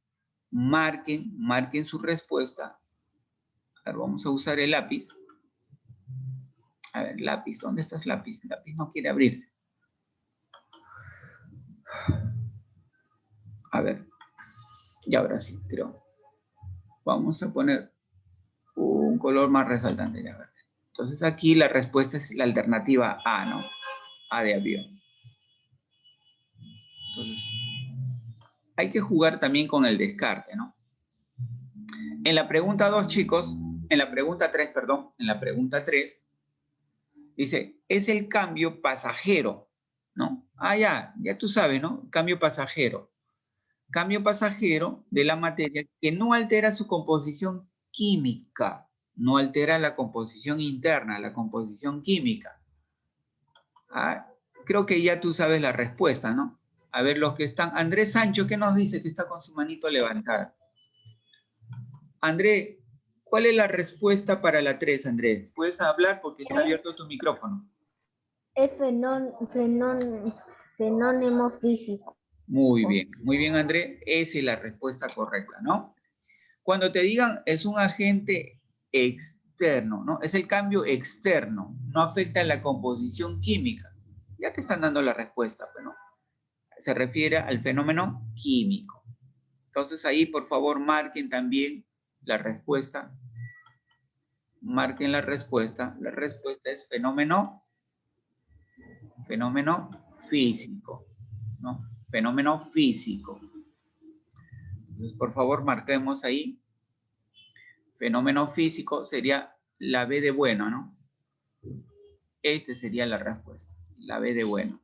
marquen su respuesta. A ver, vamos a usar el lápiz. A ver, lápiz, ¿dónde está el lápiz? El lápiz no quiere abrirse. A ver, y ahora sí, creo. Vamos a poner un color más resaltante. Ya ver. Entonces aquí la respuesta es la alternativa A, ¿no? A de avión. Entonces, hay que jugar también con el descarte, ¿no? En la pregunta 2, chicos, en la pregunta 3, perdón, en la pregunta 3, dice, es el cambio pasajero, ¿no? Ah, ya tú sabes, ¿no? Cambio pasajero. Cambio pasajero de la materia que no altera su composición química, no altera la composición interna, la composición química. Ah, creo que ya tú sabes la respuesta, ¿no? A ver, los que están... Andrés Sancho, ¿qué nos dice que está con su manito levantada? Andrés, ¿cuál es la respuesta para la 3, Andrés? Puedes hablar porque está abierto tu micrófono. Es fenómeno físico. Muy bien, Andrés. Esa es la respuesta correcta, ¿no? Cuando te digan es un agente externo, ¿no? Es el cambio externo, no afecta la composición química. Ya te están dando la respuesta, pues, ¿no? Se refiere al fenómeno químico. Entonces ahí, por favor, marquen también la respuesta. Marquen la respuesta. La respuesta es fenómeno físico, ¿no? Fenómeno físico. Entonces, por favor, marquemos ahí. Fenómeno físico sería la B de bueno, ¿no? Esta sería la respuesta, la B de bueno.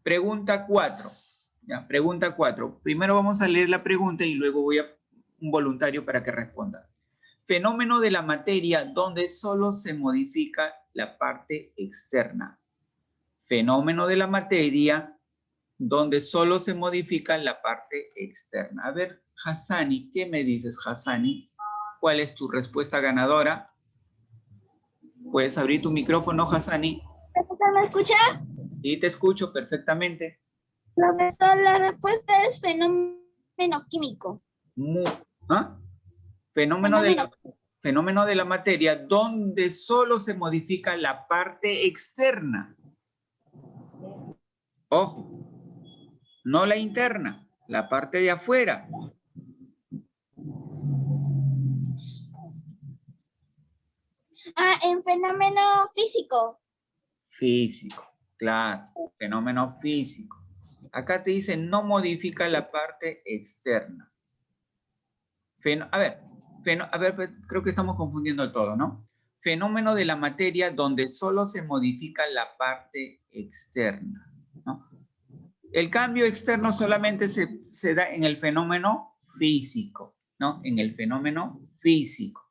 Pregunta 4. Ya, pregunta 4. Primero vamos a leer la pregunta y luego voy a un voluntario para que responda. Fenómeno de la materia donde solo se modifica la parte externa. Fenómeno de la materia donde solo se modifica la parte externa. A ver, Hassani, ¿qué me dices, Hassani? ¿Cuál es tu respuesta ganadora? ¿Puedes abrir tu micrófono, Hassani? ¿Me escucha? Sí, te escucho perfectamente. Profesor, la respuesta es fenómeno químico. ¿Ah? Fenómeno de la materia donde solo se modifica la parte externa. Ojo, no la interna, la parte de afuera. Ah, en fenómeno físico. Físico, claro, fenómeno físico. Acá te dice no modifica la parte externa. A ver, creo que estamos confundiendo todo, ¿no? Fenómeno de la materia donde solo se modifica la parte externa, ¿no? El cambio externo solamente se da en el fenómeno físico, ¿no? En el fenómeno físico.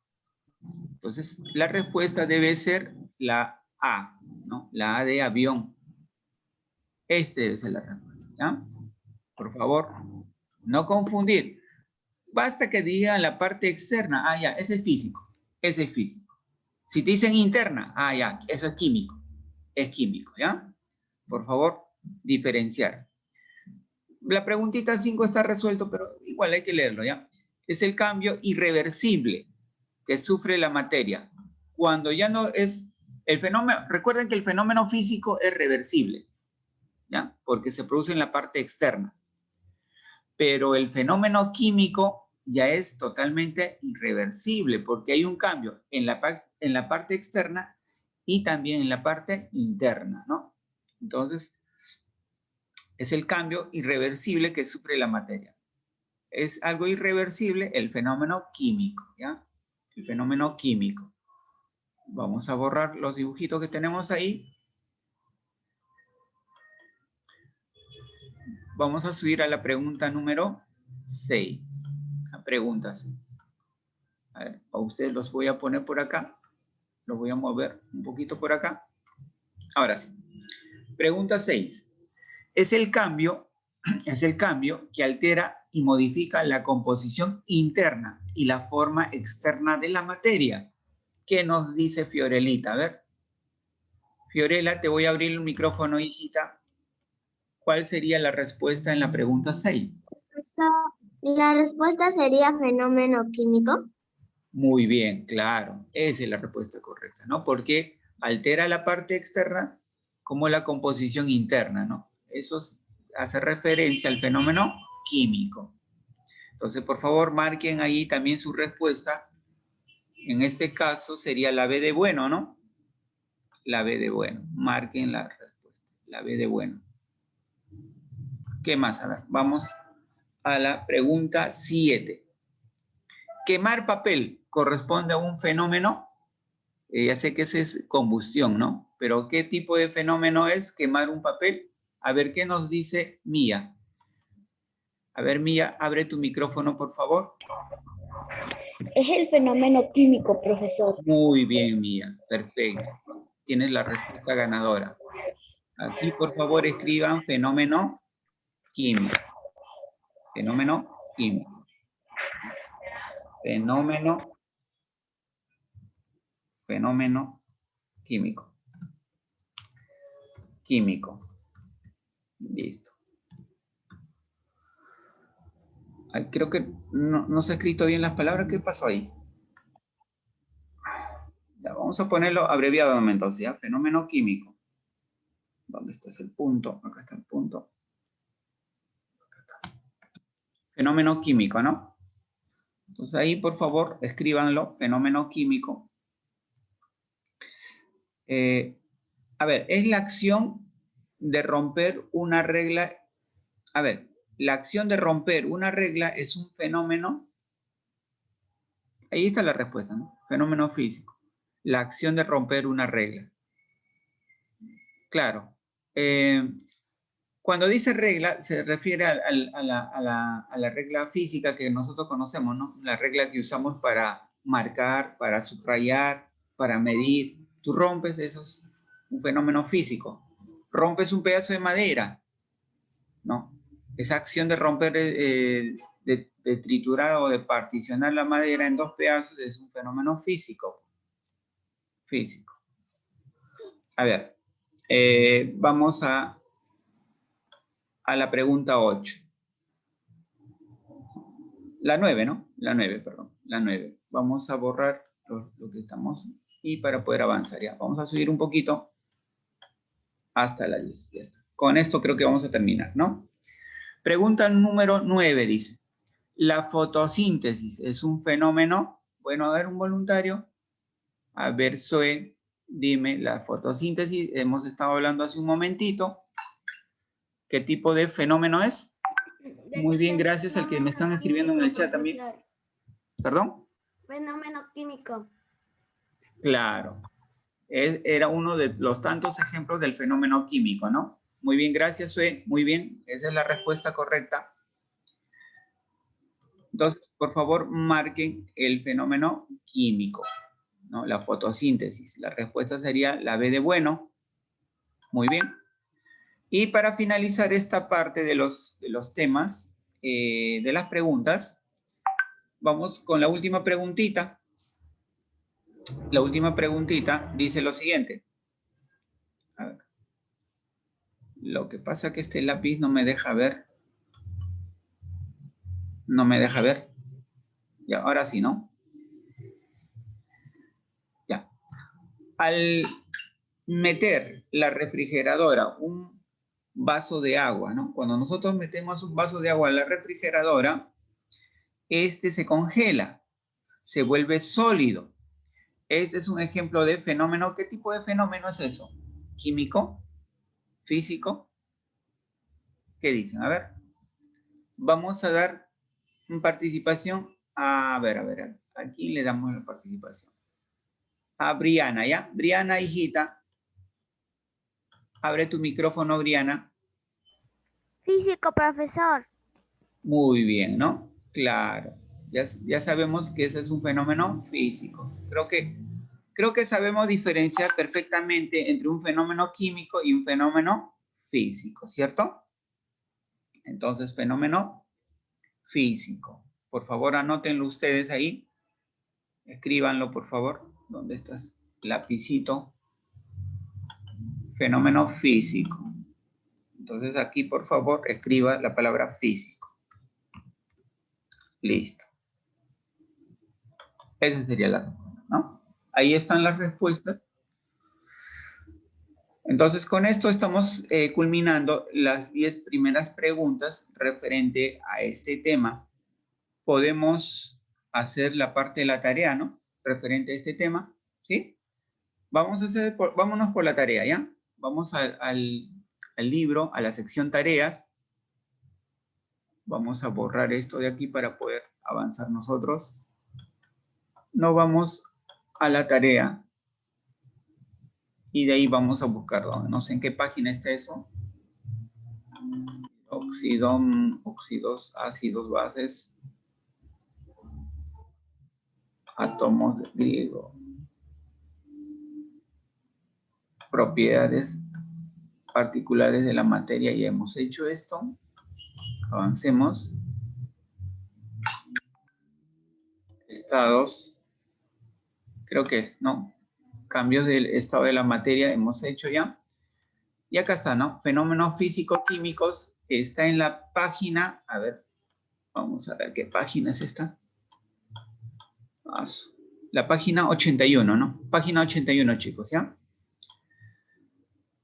Entonces, la respuesta debe ser la A, ¿no? La A de avión. Este debe ser la respuesta, ¿ya? Por favor, no confundir. Basta que digan la parte externa. Ah, ya, ese es físico. Ese es físico. Si te dicen interna, ah, ya, eso es químico. Es químico, ¿ya? Por favor, diferenciar. La preguntita 5 está resuelto, pero igual hay que leerlo, ¿ya? Es el cambio irreversible que sufre la materia. Cuando ya no es el fenómeno, recuerden que el fenómeno físico es reversible, ¿ya? Porque se produce en la parte externa. Pero el fenómeno químico ya es totalmente irreversible porque hay un cambio en la parte externa y también en la parte interna, ¿no? Entonces, es el cambio irreversible que sufre la materia. Es algo irreversible el fenómeno químico, ¿ya? El fenómeno químico. Vamos a borrar los dibujitos que tenemos ahí. Vamos a subir a la pregunta número 6. La pregunta 6. A ver, a ustedes los voy a poner por acá. Los voy a mover un poquito por acá. Ahora sí. Pregunta 6. Es el cambio que altera y modifica la composición interna y la forma externa de la materia. ¿Qué nos dice Fiorelita? A ver. Fiorella, te voy a abrir el micrófono, hijita. ¿Cuál sería la respuesta en la pregunta 6? La respuesta sería fenómeno químico. Muy bien, claro. Esa es la respuesta correcta, ¿no? Porque altera la parte externa como la composición interna, ¿no? Eso hace referencia al fenómeno químico. Entonces, por favor, marquen ahí también su respuesta. En este caso sería la B de bueno, ¿no? La B de bueno. Marquen la respuesta. La B de bueno. ¿Qué más? A ver, vamos a la pregunta 7. Quemar papel corresponde a un fenómeno. Ya sé que ese es combustión, ¿no? Pero ¿qué tipo de fenómeno es quemar un papel? A ver, ¿qué nos dice Mía? A ver, Mía, abre tu micrófono, por favor. Es el fenómeno químico, profesor. Muy bien, Mía. Perfecto. Tienes la respuesta ganadora. Aquí, por favor, escriban fenómeno químico. Fenómeno químico. Fenómeno químico. Químico. Listo. Ay, creo que no se ha escrito bien las palabras. ¿Qué pasó ahí? Ya, vamos a ponerlo abreviado de momento, ¿sí? Fenómeno químico. ¿Dónde está el punto? Acá está el punto. Acá está. Fenómeno químico, ¿no? Entonces ahí, por favor, escríbanlo. Fenómeno químico. A ver, es la acción de romper una regla. A ver, la acción de romper una regla es un fenómeno. Ahí está la respuesta, ¿no? Fenómeno físico. La acción de romper una regla. Claro. Cuando dice regla, se refiere a la regla física que nosotros conocemos, ¿no? La regla que usamos para marcar, para subrayar, para medir. Tú rompes, eso es un fenómeno físico. Rompes un pedazo de madera, ¿no? Esa acción de romper, de triturar o de particionar la madera en dos pedazos es un fenómeno físico. Físico. A ver, vamos a la pregunta 8. La 9, ¿no? La 9, perdón. La 9. Vamos a borrar lo que estamos y para poder avanzar ya. Vamos a subir un poquito hasta la 10. Ya está. Con esto creo que vamos a terminar, ¿no? Pregunta número 9 dice, ¿la fotosíntesis es un fenómeno? Bueno, a ver, un voluntario. A ver, Zoe, dime, la fotosíntesis, hemos estado hablando hace un momentito. ¿Qué tipo de fenómeno es? Muy bien, gracias al que me están escribiendo en el chat también. ¿Perdón? Fenómeno químico. Claro. Era uno de los tantos ejemplos del fenómeno químico, ¿no? Muy bien, gracias, Sue. Muy bien, esa es la respuesta correcta. Entonces, por favor, marquen el fenómeno químico, ¿no? La fotosíntesis. La respuesta sería la B de bueno. Muy bien. Y para finalizar esta parte de los temas, de las preguntas, vamos con la última preguntita. La última preguntita dice lo siguiente. A ver. Lo que pasa es que este lápiz no me deja ver. No me deja ver. Ya, ahora sí, ¿no? Ya. Al meter la refrigeradora un vaso de agua, ¿no? Cuando nosotros metemos un vaso de agua a la refrigeradora, este se congela, se vuelve sólido. Este es un ejemplo de fenómeno. ¿Qué tipo de fenómeno es eso? ¿Químico? ¿Físico? ¿Qué dicen? A ver. Vamos a dar participación. A ver. Aquí le damos la participación. A Briana, ¿ya? Briana, hijita. Abre tu micrófono, Briana. Físico, profesor. Muy bien, ¿no? Claro. Ya sabemos que ese es un fenómeno físico. Creo que sabemos diferenciar perfectamente entre un fenómeno químico y un fenómeno físico, ¿cierto? Entonces, fenómeno físico. Por favor, anótenlo ustedes ahí. Escríbanlo, por favor. ¿Dónde estás? Lapicito. Fenómeno físico. Entonces aquí, por favor, escriba la palabra físico. Listo. Esa sería la respuesta, ¿no? Ahí están las respuestas. Entonces, con esto estamos culminando las 10 primeras preguntas referente a este tema. Podemos hacer la parte de la tarea, ¿no? Referente a este tema, ¿sí? Vámonos por la tarea, ¿ya? Vamos al libro, a la sección tareas. Vamos a borrar esto de aquí para poder avanzar nosotros. Nos vamos a la tarea. Y de ahí vamos a buscarlo. No sé en qué página está eso. Óxidos, ácidos, bases. Átomos de griego. Propiedades particulares de la materia. Ya hemos hecho esto. Avancemos. Estados. Creo que es, ¿no? Cambios del estado de la materia hemos hecho ya. Y acá está, ¿no? Fenómenos físico-químicos. Está en la página. A ver, vamos a ver qué página es esta. La página 81, ¿no? Página 81, chicos, ¿ya?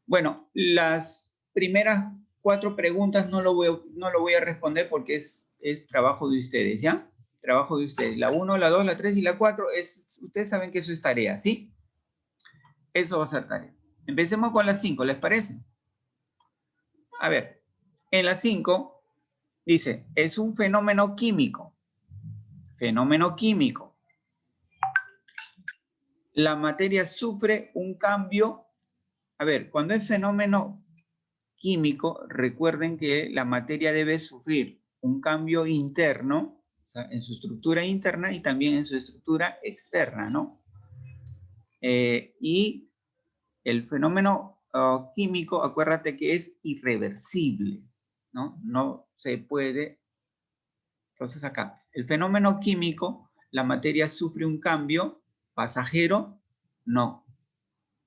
Bueno, las primeras 4 preguntas no lo voy a responder porque es trabajo de ustedes, ¿ya? Trabajo de ustedes. La 1, la 2, la 3 y la 4 ustedes saben que eso es tarea, ¿sí? Eso va a ser tarea. Empecemos con las 5, ¿les parece? A ver, en la 5 dice, es un fenómeno químico. Fenómeno químico. La materia sufre un cambio. A ver, cuando es fenómeno químico, recuerden que la materia debe sufrir un cambio interno, o sea, en su estructura interna y también en su estructura externa, ¿no? Y el fenómeno químico, acuérdate que es irreversible, ¿no? No se puede. Entonces acá, el fenómeno químico, la materia sufre un cambio pasajero, no.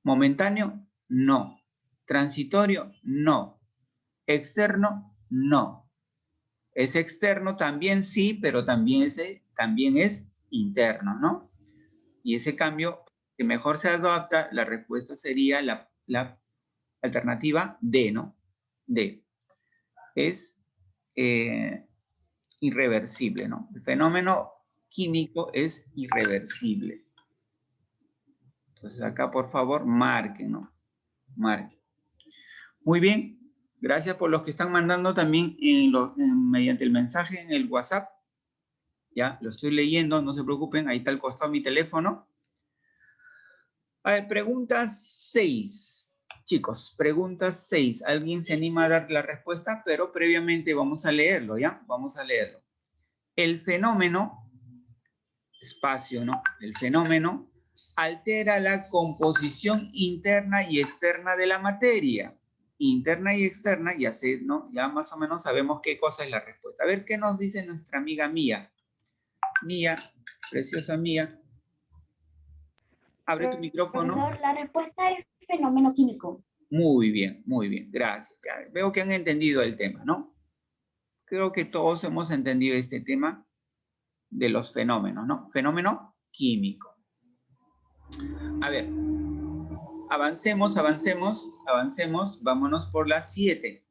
Momentáneo, no. Transitorio, no. Externo, no. Es externo también sí, pero también es interno, ¿no? Y ese cambio que mejor se adapta, la respuesta sería la alternativa D, ¿no? D. Es irreversible, ¿no? El fenómeno químico es irreversible. Entonces acá, por favor, marquen, ¿no? Marquen. Muy bien. Gracias por los que están mandando también mediante el mensaje en el WhatsApp. Ya, lo estoy leyendo, no se preocupen. Ahí está al costado mi teléfono. A ver, pregunta 6. Chicos, pregunta 6. ¿Alguien se anima a dar la respuesta? Pero previamente vamos a leerlo, ¿ya? Vamos a leerlo. El fenómeno, espacio, ¿no? El fenómeno altera la composición interna y externa de la materia. Interna y externa, ya sé, ¿no? Ya más o menos sabemos qué cosa es la respuesta. A ver, ¿qué nos dice nuestra amiga Mía? Mía, preciosa Mía. Abre tu micrófono. Profesor, la respuesta es fenómeno químico. Muy bien, gracias. Ya veo que han entendido el tema, ¿no? Creo que todos hemos entendido este tema de los fenómenos, ¿no? Fenómeno químico. A ver, avancemos, vámonos por las 7.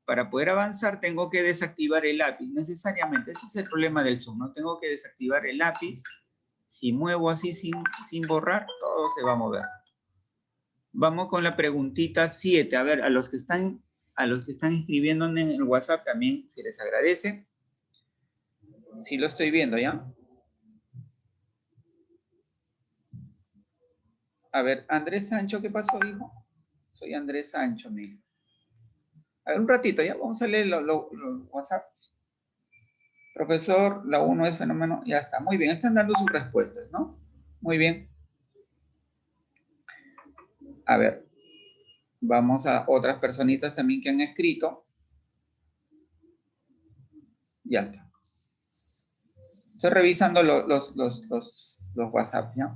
Para poder avanzar tengo que desactivar el lápiz, necesariamente. Ese es el problema del Zoom, ¿no? Tengo que desactivar el lápiz. Si muevo así sin borrar, todo se va a mover. Vamos con la preguntita 7. A ver, a los que están escribiendo en el WhatsApp también se les agradece. Sí lo estoy viendo, ¿ya? A ver, Andrés Sancho, ¿qué pasó, hijo? Soy Andrés Sancho, me dice. A ver, un ratito, ¿ya? Vamos a leer los WhatsApp. Profesor, la 1 es fenómeno. Ya está, muy bien. Están dando sus respuestas, ¿no? Muy bien. A ver. Vamos a otras personitas también que han escrito. Ya está. Estoy revisando los WhatsApp, ¿ya?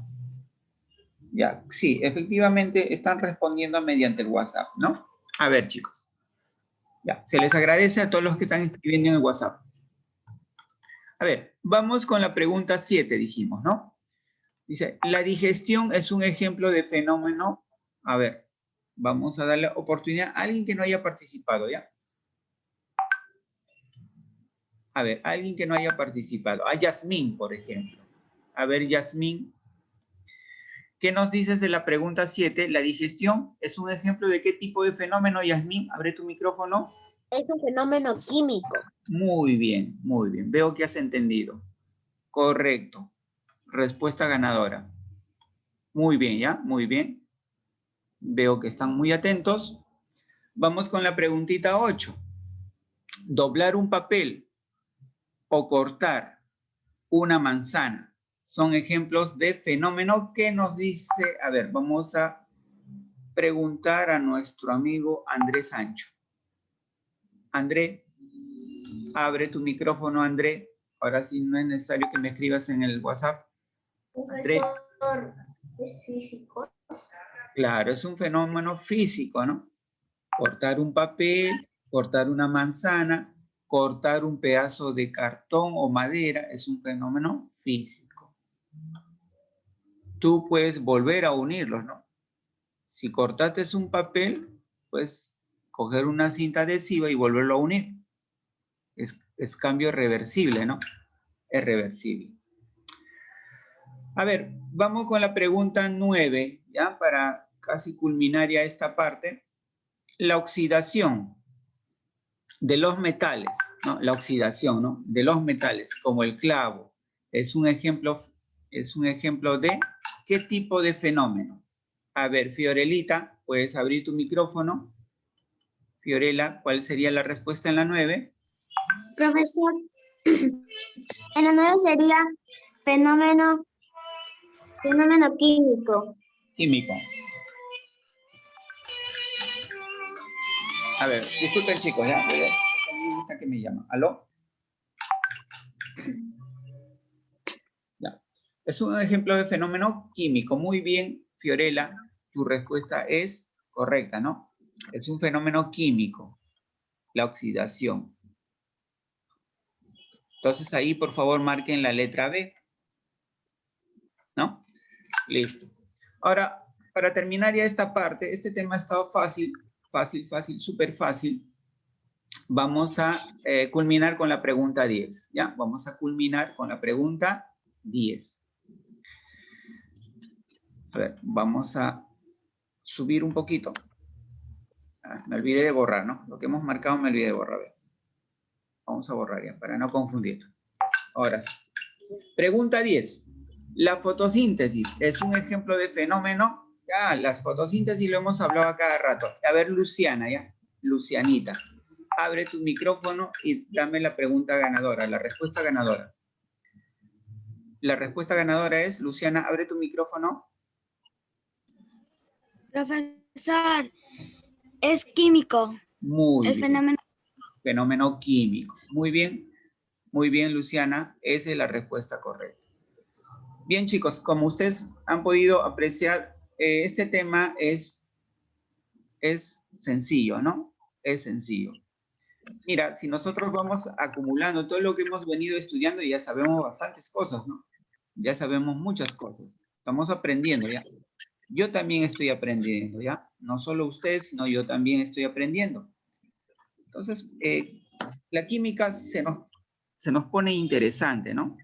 Ya, sí, efectivamente están respondiendo mediante el WhatsApp, ¿no? A ver, chicos. Ya, se les agradece a todos los que están escribiendo en el WhatsApp. A ver, vamos con la pregunta 7, dijimos, ¿no? Dice, la digestión es un ejemplo de fenómeno. A ver, vamos a darle oportunidad a alguien que no haya participado, ¿ya? A ver, alguien que no haya participado. A Yasmín, por ejemplo. A ver, Yasmín, ¿qué nos dices de la pregunta 7? La digestión es un ejemplo de qué tipo de fenómeno, Yasmín. Abre tu micrófono. Es un fenómeno químico. Muy bien, muy bien. Veo que has entendido. Correcto. Respuesta ganadora. Muy bien, ¿ya? Muy bien. Veo que están muy atentos. Vamos con la preguntita 8. Doblar un papel o cortar una manzana son ejemplos de fenómeno que nos dice, a ver, vamos a preguntar a nuestro amigo Andrés Sancho. André, abre tu micrófono, André. Ahora sí no es necesario que me escribas en el WhatsApp. André. Profesor, ¿es físico? Claro, es un fenómeno físico, ¿no? Cortar un papel, cortar una manzana, cortar un pedazo de cartón o madera es un fenómeno físico. Tú puedes volver a unirlos, ¿no? Si cortaste un papel, pues coger una cinta adhesiva y volverlo a unir. Es cambio reversible, ¿no? Es reversible. A ver, vamos con la pregunta 9, ¿ya? Para casi culminar ya esta parte. La oxidación de los metales, ¿no? La oxidación, ¿no? De los metales, como el clavo, es un ejemplo de ¿qué tipo de fenómeno? A ver, Fiorelita, puedes abrir tu micrófono. Fiorella, ¿cuál sería la respuesta en la 9? Profesor, en la 9 sería fenómeno químico. Químico. A ver, disculpen chicos, ¿ya? Que me llama. ¿Aló? Ya. Es un ejemplo de fenómeno químico. Muy bien, Fiorella, tu respuesta es correcta, ¿no? Es un fenómeno químico, la oxidación. Entonces ahí, por favor, marquen la letra B. ¿No? Listo. Ahora, para terminar ya esta parte, este tema ha estado fácil, súper fácil. Vamos a culminar con la pregunta 10, ¿ya? Vamos a culminar con la pregunta 10. A ver, vamos a subir un poquito. Me olvidé de borrar, ¿no? Lo que hemos marcado me olvidé de borrar. A ver. Vamos a borrar ya, para no confundir. Ahora sí. Pregunta 10. La fotosíntesis es un ejemplo de fenómeno. Ya, las fotosíntesis lo hemos hablado a cada rato. A ver, Luciana, ¿ya? Lucianita. Abre tu micrófono y dame la pregunta ganadora, la respuesta ganadora. La respuesta ganadora es, Luciana, abre tu micrófono. Profesor, es químico. Muy El bien. fenómeno. Fenómeno químico. Muy bien, Luciana. Esa es la respuesta correcta. Bien, chicos, como ustedes han podido apreciar, este tema es sencillo, ¿no? Es sencillo. Mira, si nosotros vamos acumulando todo lo que hemos venido estudiando, ya sabemos bastantes cosas, ¿no? Ya sabemos muchas cosas. Estamos aprendiendo, ¿ya? Yo también estoy aprendiendo, ¿ya? No solo ustedes, sino yo también estoy aprendiendo. Entonces, la química se nos pone interesante, ¿no?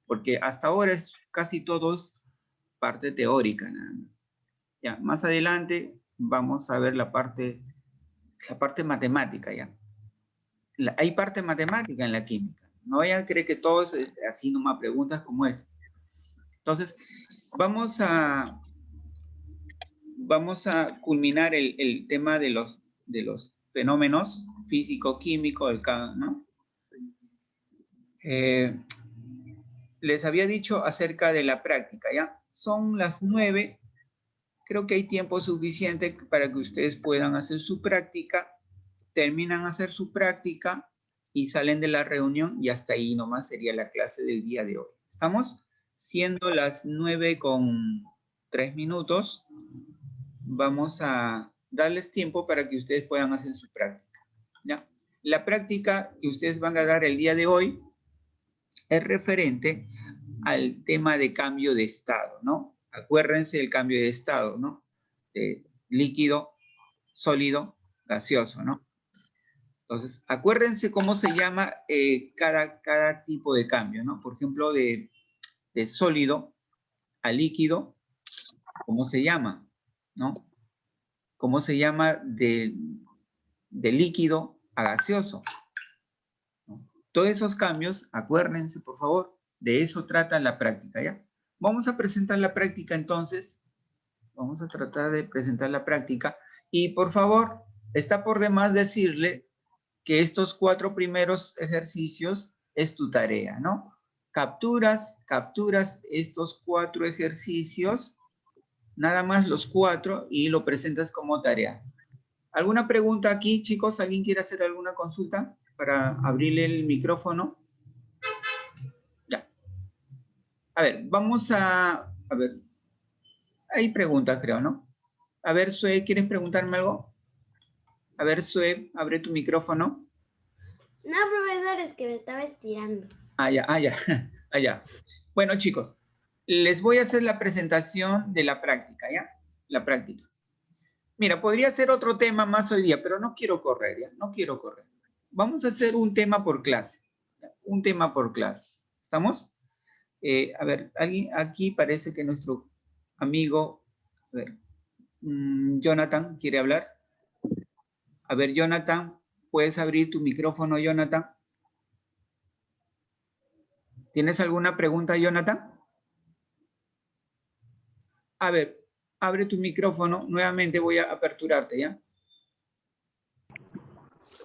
Porque hasta ahora es casi todo es parte teórica, nada más. Ya, más adelante vamos a ver la parte matemática, ¿ya? Hay parte matemática en la química. No vayan a creer que todo es así nomás preguntas como estas. Entonces, vamos a culminar el tema de los fenómenos físico-químico, ¿no? Les había dicho acerca de la práctica, ¿ya? Son las 9. Creo que hay tiempo suficiente para que ustedes puedan hacer su práctica, terminan a hacer su práctica y salen de la reunión y hasta ahí nomás sería la clase del día de hoy. ¿Estamos? Siendo las 9:03, vamos a darles tiempo para que ustedes puedan hacer su práctica. ¿ya? La práctica que ustedes van a dar el día de hoy es referente al tema de cambio de estado, ¿no? Acuérdense del cambio de estado, ¿no? De líquido, sólido, gaseoso, ¿no? Entonces, acuérdense cómo se llama cada tipo de cambio, ¿no? Por ejemplo, de sólido a líquido, ¿cómo se llama? ¿No? ¿Cómo se llama de líquido a gaseoso? ¿No? Todos esos cambios, acuérdense, por favor, de eso trata la práctica, ¿ya? Vamos a presentar la práctica entonces. Vamos a tratar de presentar la práctica. Y por favor, está por demás decirle que estos 4 primeros ejercicios es tu tarea, ¿no? Capturas estos 4 ejercicios, nada más los 4, y lo presentas como tarea. ¿Alguna pregunta aquí, chicos? ¿Alguien quiere hacer alguna consulta para abrirle el micrófono? Ya. A ver, vamos a ver. Hay preguntas, creo, ¿no? A ver, Sue, ¿quieres preguntarme algo? A ver, Sue, abre tu micrófono. No, profesor, es que me estaba estirando. Ya. Bueno, chicos, les voy a hacer la presentación de la práctica, ¿ya? La práctica. Mira, podría ser otro tema más hoy día, pero no quiero correr, ¿ya? No quiero correr. Vamos a hacer un tema por clase. ¿Ya? Un tema por clase. ¿Estamos? A ver, alguien aquí parece que nuestro amigo, a ver, Jonathan, ¿quiere hablar? A ver, Jonathan, ¿puedes abrir tu micrófono, Jonathan? ¿Tienes alguna pregunta, Jonathan? A ver, abre tu micrófono. Nuevamente voy a aperturarte, ¿ya?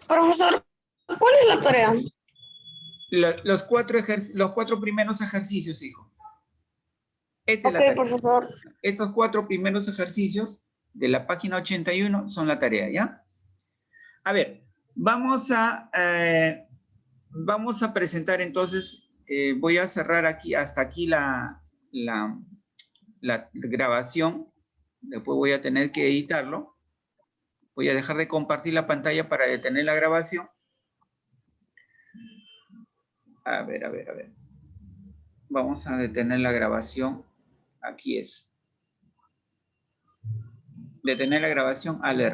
Profesor, ¿cuál es la tarea? Los 4 primeros ejercicios, hijo. Esta es la Ok, tarea. profesor. Estos 4 primeros ejercicios de la página 81 son la tarea, ¿ya? A ver, vamos a presentar entonces, voy a cerrar aquí, hasta aquí la grabación. Después voy a tener que editarlo. Voy a dejar de compartir la pantalla para detener la grabación. A ver. Vamos a detener la grabación. Aquí es. Detener la grabación al R.